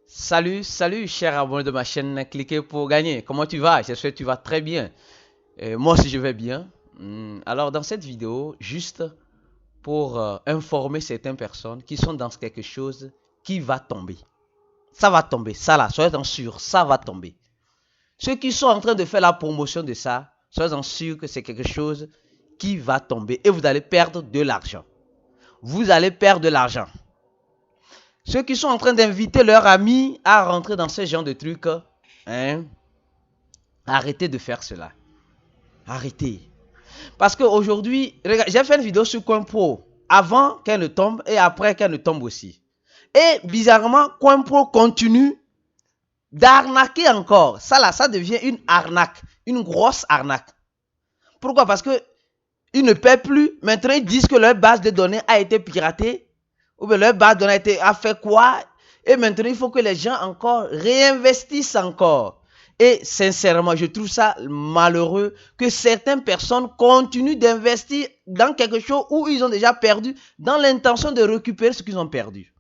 Salut, salut, cher abonné de ma chaîne, cliquez pour gagner. Comment tu vas? J'espère que tu vas très bien. Moi aussi, je vais bien. Alors, dans cette vidéo, juste pour informer certaines personnes qui sont dans quelque chose qui va tomber. Ça va tomber, ça là, soyez-en sûrs, ça va tomber. Ceux qui sont en train de faire la promotion de ça, soyez-en sûrs que c'est quelque chose qui va tomber et vous allez perdre de l'argent. Vous allez perdre de l'argent. Ceux qui sont en train d'inviter leurs amis à rentrer dans ce genre de trucs, hein, arrêtez de faire cela. Arrêtez. Parce qu'aujourd'hui, j'ai fait une vidéo sur CoinPro avant qu'elle ne tombe et après qu'elle ne tombe aussi. Et bizarrement, CoinPro continue d'arnaquer encore. Ça là, ça devient une arnaque. Une grosse arnaque. Pourquoi? Parce que ils ne paient plus. Maintenant, ils disent que leur base de données a été piratée. Ou bien leur base de données a fait quoi? Et maintenant, il faut que les gens encore réinvestissent encore. Et sincèrement, je trouve ça malheureux que certaines personnes continuent d'investir dans quelque chose où ils ont déjà perdu, dans l'intention de récupérer ce qu'ils ont perdu.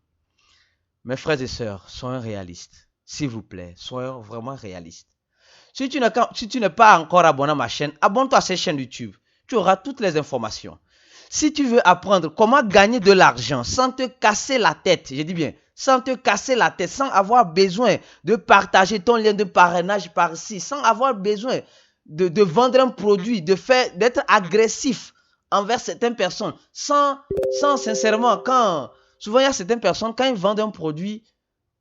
Mes frères et sœurs, soyons réalistes. S'il vous plaît, soyons vraiment réalistes. Si tu n'es pas encore abonné à ma chaîne, abonne-toi à cette chaîne YouTube. Tu auras toutes les informations. Si tu veux apprendre comment gagner de l'argent sans te casser la tête, je dis bien, sans te casser la tête, sans avoir besoin de partager ton lien de parrainage par-ci, sans avoir besoin de vendre un produit, d'être agressif envers certaines personnes, sans sincèrement, souvent il y a certaines personnes, quand ils vendent un produit,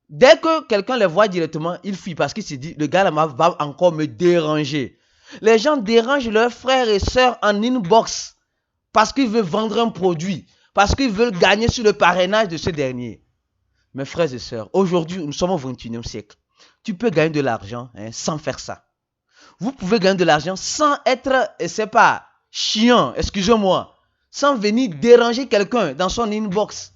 dès que quelqu'un les voit directement, ils fuient parce qu'ils se disent, le gars là va encore me déranger. Les gens dérangent leurs frères et sœurs en inbox parce qu'ils veulent vendre un produit, parce qu'ils veulent gagner sur le parrainage de ce dernier. Mes frères et sœurs, aujourd'hui, nous sommes au 21e siècle. Tu peux gagner de l'argent sans faire ça. Vous pouvez gagner de l'argent sans être, c'est pas, chiant, excusez-moi, sans venir déranger quelqu'un dans son inbox.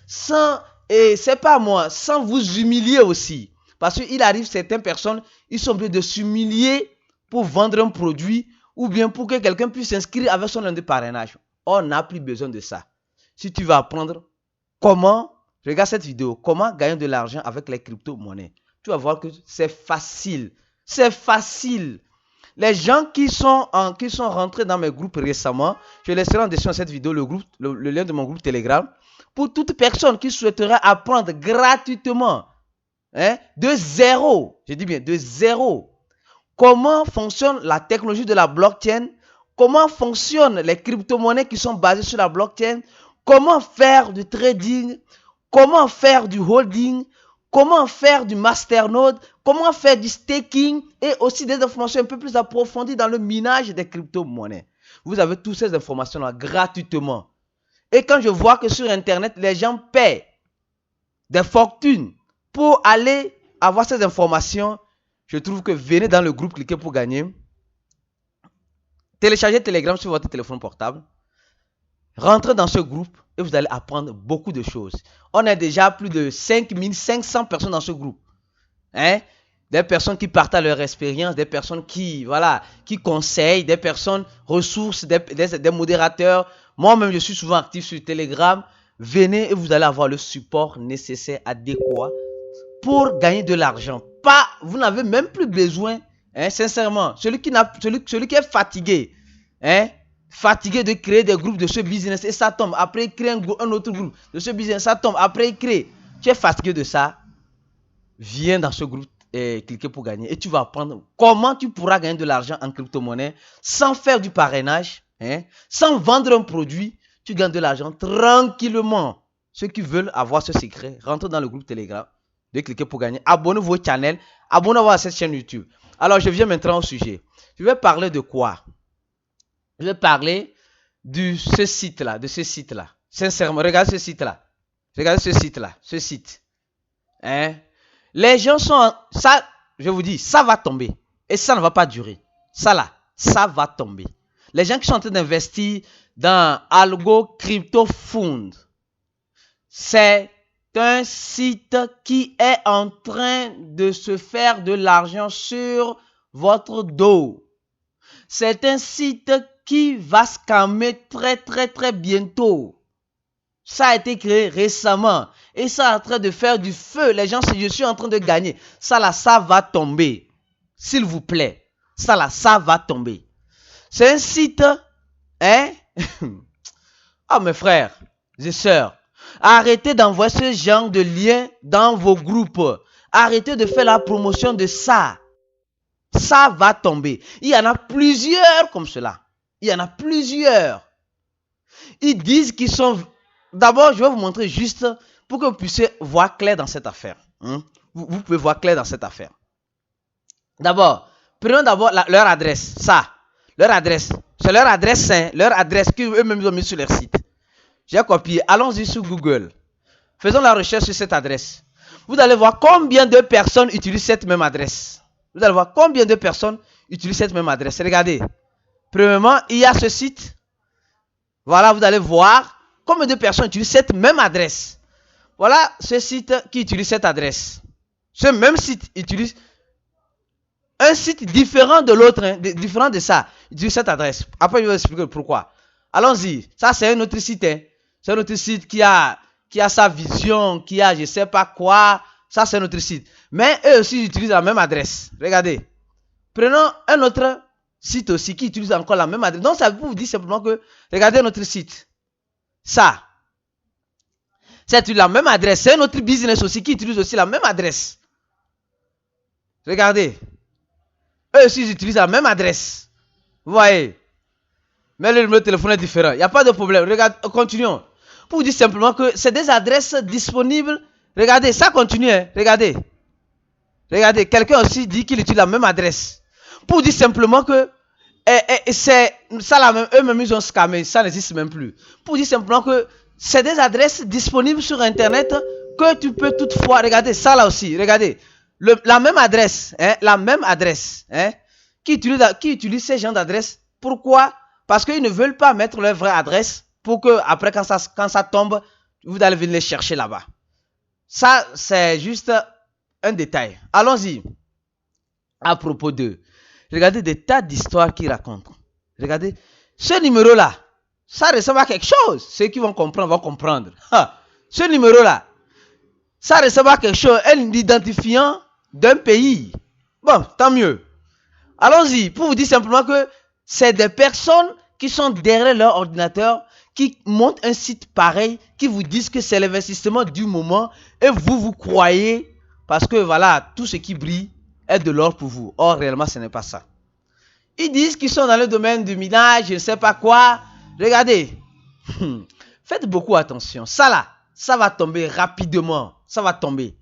Sans, c'est pas moi, sans vous humilier aussi. Parce qu'il arrive certaines personnes, ils sont obligés de s'humilier pour vendre un produit ou bien pour que quelqu'un puisse s'inscrire avec son nom de parrainage. On n'a plus besoin de ça. Si tu veux apprendre comment, regarde cette vidéo, comment gagner de l'argent avec les crypto-monnaies. Tu vas voir que c'est facile. C'est facile. Les gens qui sont rentrés dans mes groupes récemment, je laisserai en description de cette vidéo le lien de mon groupe Telegram. Pour toute personne qui souhaiterait apprendre gratuitement, de zéro, je dis bien de zéro, comment fonctionne la technologie de la blockchain, comment fonctionnent les crypto-monnaies qui sont basées sur la blockchain, comment faire du trading, comment faire du holding, comment faire du masternode, comment faire du staking et aussi des informations un peu plus approfondies dans le minage des crypto-monnaies. Vous avez toutes ces informations-là gratuitement. Et quand je vois que sur Internet, les gens paient des fortunes pour aller avoir ces informations, je trouve que venez dans le groupe, cliquez pour gagner. Téléchargez Telegram sur votre téléphone portable. Rentrez dans ce groupe et vous allez apprendre beaucoup de choses. On est déjà plus de 5500 personnes dans ce groupe. Des personnes qui partagent leur expérience, des personnes qui conseillent, des personnes ressources, des modérateurs. Moi-même, je suis souvent actif sur Telegram. Venez et vous allez avoir le support nécessaire, adéquat pour gagner de l'argent. Vous n'avez même plus besoin, sincèrement, celui qui est fatigué, fatigué de créer des groupes de ce business et ça tombe, après il crée un autre groupe de ce business, ça tombe, après il crée. Tu es fatigué de ça, viens dans ce groupe et cliquez pour gagner et tu vas apprendre comment tu pourras gagner de l'argent en crypto-monnaie sans faire du parrainage, sans vendre un produit. Tu gagnes de l'argent tranquillement. Ceux qui veulent avoir ce secret, rentrez dans le groupe Telegram, de cliquer pour gagner. Abonnez-vous au channel, abonnez-vous à cette chaîne YouTube. Alors, je viens maintenant au sujet. Je vais parler de quoi? Je vais parler de ce site-là, Sincèrement, regardez ce site-là. Regardez ce site-là, ce site. Les gens sont... Ça, je vous dis, ça va tomber. Et ça ne va pas durer. Ça là, ça va tomber. Les gens qui sont en train d'investir dans Algo Crypto Fund, c'est un site qui est en train de se faire de l'argent sur votre dos. C'est un site qui va scammer très bientôt. Ça a été créé récemment Et ça est en train de faire du feu. Les gens, je suis en train de gagner. Ça là, ça va tomber. S'il vous plaît. Ça là, ça va tomber. C'est un site, hein? Oh mes frères et sœurs, arrêtez d'envoyer ce genre de liens dans vos groupes. Arrêtez de faire la promotion de ça. Ça va tomber. Il y en a plusieurs comme cela. Il y en a plusieurs. Ils disent qu'ils sont... D'abord, je vais vous montrer juste pour que vous puissiez voir clair dans cette affaire. Vous pouvez voir clair dans cette affaire. D'abord, prenons d'abord leur adresse. Ça, leur adresse. C'est leur adresse, hein, leur adresse qu'eux-mêmes ont mis sur leur site. J'ai copié. Allons-y sur Google. Faisons la recherche sur cette adresse. Vous allez voir combien de personnes utilisent cette même adresse. Vous allez voir combien de personnes utilisent cette même adresse. Regardez. Premièrement, il y a ce site. Voilà, vous allez voir combien de personnes utilisent cette même adresse. Voilà ce site qui utilise cette adresse. Ce même site utilise un site différent de l'autre, hein, différent de ça. Utilise cette adresse. Après, je vais vous expliquer pourquoi. Allons-y. Ça, c'est un autre site. Hein. C'est un autre site qui a sa vision, qui a je ne sais pas quoi. Ça, c'est un autre site. Mais eux aussi, ils utilisent la même adresse. Regardez. Prenons un autre site aussi qui utilise encore la même adresse. Donc, ça vous dit simplement que, regardez notre site. Ça. C'est la même adresse. C'est un autre business aussi qui utilise aussi la même adresse. Regardez. Eux aussi, ils utilisent la même adresse. Vous voyez. Mais le numéro de téléphone est différent. Il n'y a pas de problème. Regardez, continuons. Pour vous dire simplement que c'est des adresses disponibles. Regardez, ça continue. Hein. Regardez. Regardez, quelqu'un aussi dit qu'il utilise la même adresse. Pour vous dire simplement que c'est ça là même, eux-mêmes ils ont scammé, ça n'existe même plus. Pour vous dire simplement que c'est des adresses disponibles sur internet que tu peux toutefois, regardez ça là aussi, regardez. La même adresse, hein, hein, qui utilise ces gens d'adresse. Pourquoi? Parce qu'ils ne veulent pas mettre leur vraie adresse pour que après quand ça tombe, vous allez venir les chercher là-bas. Ça, c'est juste un détail. Allons-y. À propos d'eux. Regardez des tas d'histoires qu'ils racontent. Regardez. Ce numéro-là, ça ressemble à quelque chose. Ceux qui vont comprendre. Ce numéro-là, ça ressemble à quelque chose. Un identifiant d'un pays. Bon, tant mieux. Allons-y. Pour vous dire simplement que c'est des personnes qui sont derrière leur ordinateur, qui montent un site pareil, qui vous disent que c'est l'investissement du moment et vous croyez parce que voilà, tout ce qui brille est de l'or pour vous. Or, réellement, ce n'est pas ça. Ils disent qu'ils sont dans le domaine du minage, je ne sais pas quoi. Regardez. Faites beaucoup attention. Ça là, ça va tomber rapidement. Ça va tomber.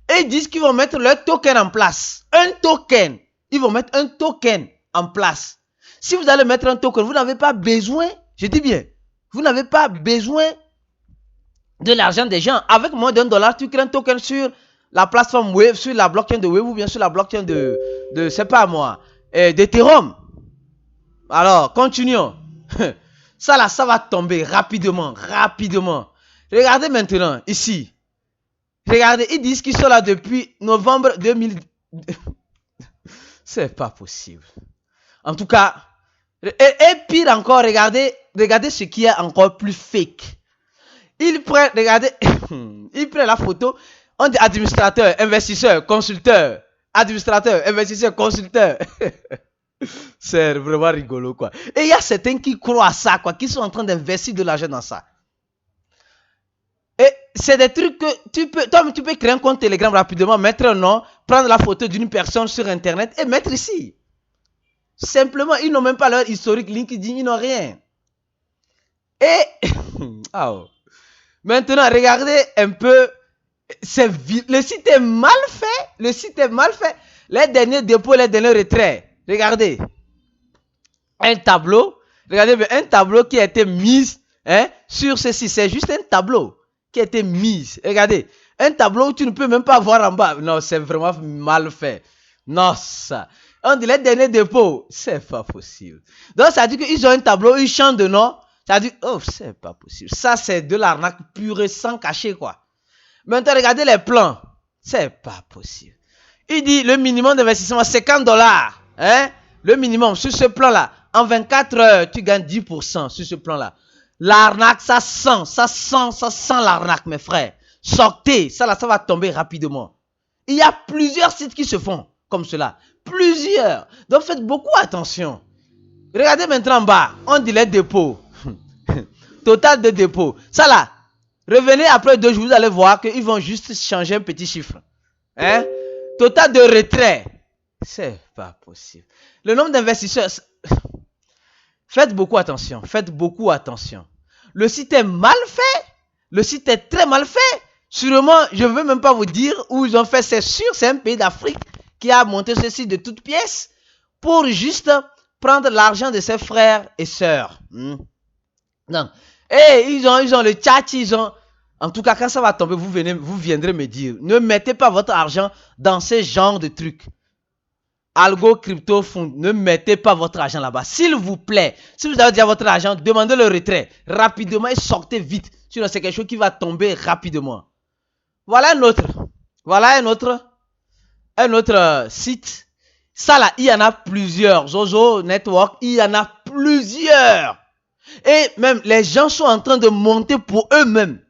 Et ils disent qu'ils vont mettre leur token en place. Un token. Ils vont mettre un token en place. Si vous allez mettre un token, vous n'avez pas besoin, je dis bien, vous n'avez pas besoin de l'argent des gens. Avec moins d'$1, tu crées un token sur la plateforme Wave, sur la blockchain de Wave ou bien sur la blockchain de c'est pas moi, d'Ethereum. Alors, continuons. Ça là, ça va tomber rapidement, rapidement. Regardez maintenant, ici. Regardez, ils disent qu'ils sont là depuis novembre 2000. C'est pas possible. En tout cas, et pire encore, regardez ce qui est encore plus fake. Ils prennent, regardez, ils prennent la photo. On dit administrateur, investisseur, consulteur. Administrateur, investisseur, consulteur. C'est vraiment rigolo, quoi. Et il y a certains qui croient à ça, quoi, qui sont en train d'investir de l'argent dans ça. Et c'est des trucs que tu peux créer un compte Telegram rapidement, mettre un nom, prendre la photo d'une personne sur Internet et mettre ici. Simplement, ils n'ont même pas leur historique LinkedIn, ils n'ont rien. Et oh. Maintenant, regardez un peu. Le site est mal fait. Le site est mal fait. Les derniers dépôts, les derniers retraits. Regardez. Un tableau. Regardez un tableau qui a été mis sur ceci. C'est juste un tableau qui a été mis. Regardez. Un tableau où tu ne peux même pas voir en bas. Non, c'est vraiment mal fait. Non, ça. On dit les derniers dépôts. C'est pas possible. Donc, ça dit qu'ils ont un tableau, ils changent de nom. Ça dit, oh, c'est pas possible. Ça, c'est de l'arnaque pure sans cacher, quoi. Maintenant, regardez les plans. C'est pas possible. Il dit, le minimum d'investissement, $50. Hein? Le minimum, sur ce plan-là. En 24 heures, tu gagnes 10% sur ce plan-là. L'arnaque, ça sent l'arnaque, mes frères. sortez. Ça là, ça va tomber rapidement. Il y a plusieurs sites qui se font comme cela. Plusieurs. Donc faites beaucoup attention. Regardez maintenant en bas. On dit les dépôts. Total de dépôts. Ça là. Revenez après 2 jours. Vous allez voir qu'ils vont juste changer un petit chiffre. Hein? Total de retrait. C'est pas possible. Le nombre d'investisseurs. Faites beaucoup attention. Faites beaucoup attention. Le site est mal fait. Le site est très mal fait. Sûrement, je ne veux même pas vous dire où ils ont fait. C'est sûr, c'est un pays d'Afrique qui a monté ce site de toutes pièces pour juste prendre l'argent de ses frères et sœurs. Non. Et ils ont le tchatch, ils ont... En tout cas, quand ça va tomber, vous viendrez me dire. Ne mettez pas votre argent dans ce genre de trucs. Algo, crypto, fond, ne mettez pas votre argent là-bas. S'il vous plaît, si vous avez déjà votre argent, demandez le retrait rapidement et sortez vite. Sinon, c'est quelque chose qui va tomber rapidement. Voilà un autre site. Ça là, il y en a plusieurs. Zozo Network, il y en a plusieurs. Et même, les gens sont en train de monter pour eux-mêmes.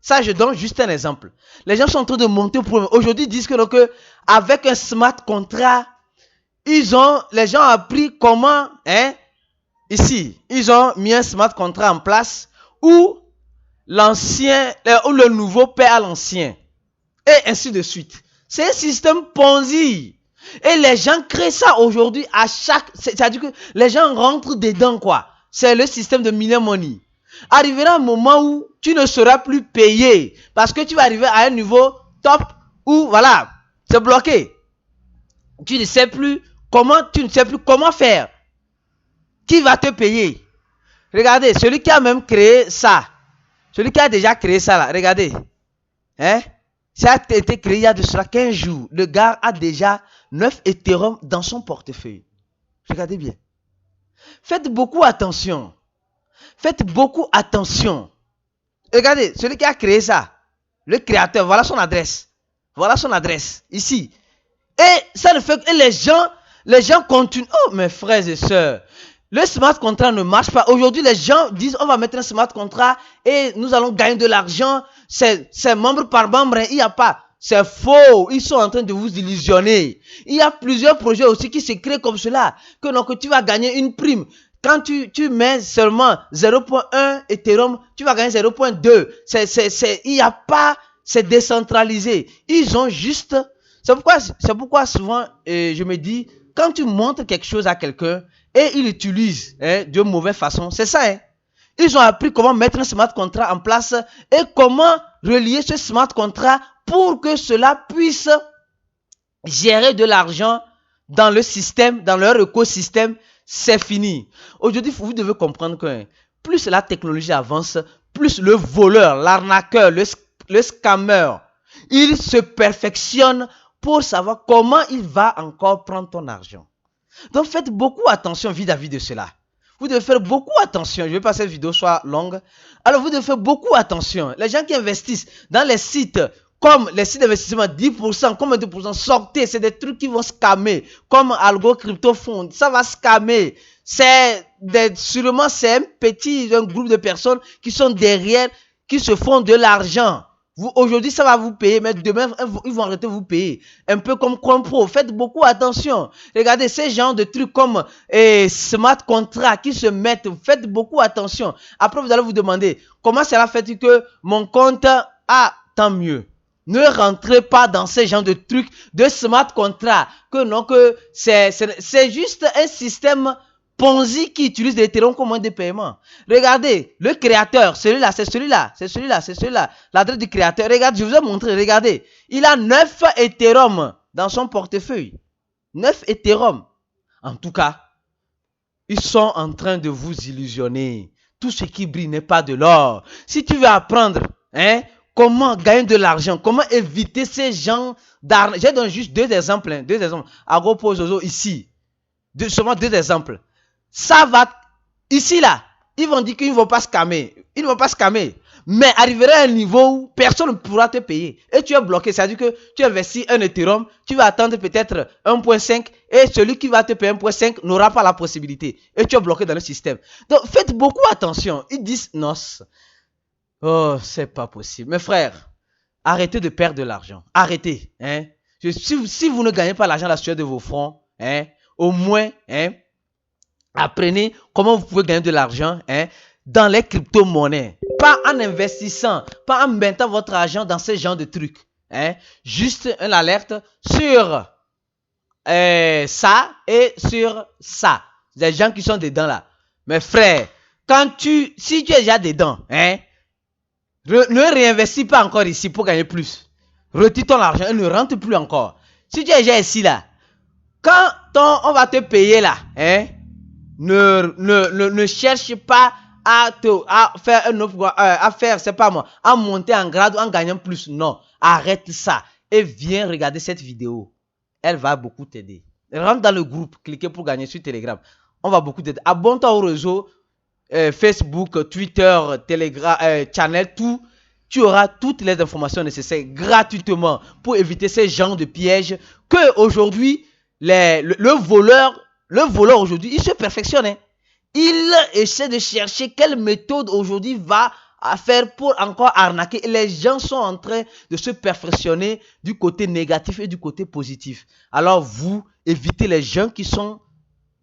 Ça, je donne juste un exemple. Les gens sont en train de monter pour eux-mêmes. Aujourd'hui, ils disent que avec un smart contract, les gens ont appris comment, ici, ils ont mis un smart contract en place où le nouveau paie à l'ancien. Et ainsi de suite. C'est un système Ponzi. Et les gens créent ça aujourd'hui à chaque... C'est-à-dire que les gens rentrent dedans, quoi. C'est le système de Miner Money. Arrivera un moment où tu ne seras plus payé. Parce que tu vas arriver à un niveau top où, voilà, c'est bloqué. Tu ne sais plus comment faire. Qui va te payer? Regardez, celui qui a même créé ça. Celui qui a déjà créé ça, là, regardez. Ça a été créé il y a de cela 15 jours. Le gars a déjà 9 Ethereum dans son portefeuille. Regardez bien. Faites beaucoup attention. Faites beaucoup attention. Regardez, celui qui a créé ça, le créateur, voilà son adresse. Voilà son adresse, ici. Et ça ne fait que les gens continuent. Oh, mes frères et sœurs, le smart contract ne marche pas. Aujourd'hui, les gens disent, on va mettre un smart contract et nous allons gagner de l'argent. C'est membre par membre, il n'y a pas. C'est faux. Ils sont en train de vous illusionner. Il y a plusieurs projets aussi qui se créent comme cela. Que tu vas gagner une prime. Quand tu mets seulement 0.1 Ethereum, tu vas gagner 0.2. Il n'y a pas, c'est décentralisé. Ils ont juste... C'est pourquoi souvent, je me dis, quand tu montres quelque chose à quelqu'un et il l'utilise de mauvaise façon, c'est ça. Ils ont appris comment mettre un smart contract en place et comment relier ce smart contract pour que cela puisse gérer de l'argent dans le système, dans leur écosystème. C'est fini. Aujourd'hui, vous devez comprendre que plus la technologie avance, plus le voleur, l'arnaqueur, le scammer, il se perfectionne pour savoir comment il va encore prendre ton argent. Donc, faites beaucoup attention vis-à-vis de cela. Vous devez faire beaucoup attention. Je ne veux pas que cette vidéo soit longue. Alors, vous devez faire beaucoup attention. Les gens qui investissent dans les sites, comme les sites d'investissement, 10%, combien de pourcents, sortez. C'est des trucs qui vont scammer. Comme Algo, Crypto, Fond, ça va scammer. Sûrement, c'est un groupe de personnes qui sont derrière, qui se font de l'argent. Aujourd'hui, ça va vous payer, mais demain, ils vont arrêter de vous payer. Un peu comme Compro. Faites beaucoup attention. Regardez ces genres de trucs comme smart contract qui se mettent. Faites beaucoup attention. Après, vous allez vous demander, comment cela fait que mon compte a tant mieux? Ne rentrez pas dans ces genres de trucs de smart contract. Que c'est juste un système Ponzi qui utilise l'Ethereum comme moyen de paiement. Regardez, le créateur, celui-là, c'est celui-là, c'est celui-là, c'est celui-là. L'adresse du créateur, regardez, je vous ai montré, regardez. Il a 9 Ethereum dans son portefeuille. 9 Ethereum. En tout cas, ils sont en train de vous illusionner. Tout ce qui brille n'est pas de l'or. Si tu veux apprendre, comment gagner de l'argent, comment éviter ces gens d'arnaque. Je donne juste 2 exemples, 2 exemples. Agopo, Zozo, ici. Seulement 2 exemples. Ça va, ici là, ils vont dire qu'ils ne vont pas scammer. Ils ne vont pas scammer. Mais arriverait à un niveau où personne ne pourra te payer. Et tu es bloqué. C'est-à-dire que tu investis un Ethereum, tu vas attendre peut-être 1.5 et celui qui va te payer 1.5 n'aura pas la possibilité. Et tu es bloqué dans le système. Donc faites beaucoup attention. Ils disent non. Oh, c'est pas possible. Mes frères, arrêtez de perdre de l'argent. Arrêtez. Hein. Si vous ne gagnez pas l'argent à la sueur de vos fronts, hein, au moins, hein, apprenez comment vous pouvez gagner de l'argent, hein, dans les crypto-monnaies. Pas en investissant, pas en mettant votre argent dans ce genre de trucs. Hein. Juste une alerte sur ça et sur ça. Les gens qui sont dedans là. Mes frères, si tu es déjà dedans, hein, ne réinvestis pas encore ici pour gagner plus. Retire ton argent et ne rentre plus encore. Si tu es déjà ici là, quand on va te payer là, hein, ne cherche pas à faire un autre, c'est pas moi, à monter en grade ou en gagnant plus. Non, arrête ça et viens regarder cette vidéo. Elle va beaucoup t'aider. Rentre dans le groupe, cliquez pour gagner sur Telegram. On va beaucoup t'aider. Abonne-toi au réseau Facebook, Twitter, Telegram, Channel, tout. Tu auras toutes les informations nécessaires gratuitement pour éviter ces genres de pièges que aujourd'hui le voleur aujourd'hui, il se perfectionne. Hein. Il essaie de chercher quelle méthode aujourd'hui va faire pour encore arnaquer. Et les gens sont en train de se perfectionner du côté négatif et du côté positif. Alors vous, évitez les gens qui sont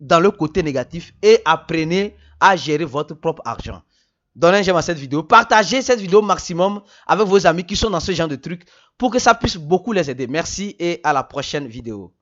dans le côté négatif et apprenez à gérer votre propre argent. Donnez un j'aime à cette vidéo. Partagez cette vidéo au maximum avec vos amis qui sont dans ce genre de trucs pour que ça puisse beaucoup les aider. Merci et à la prochaine vidéo.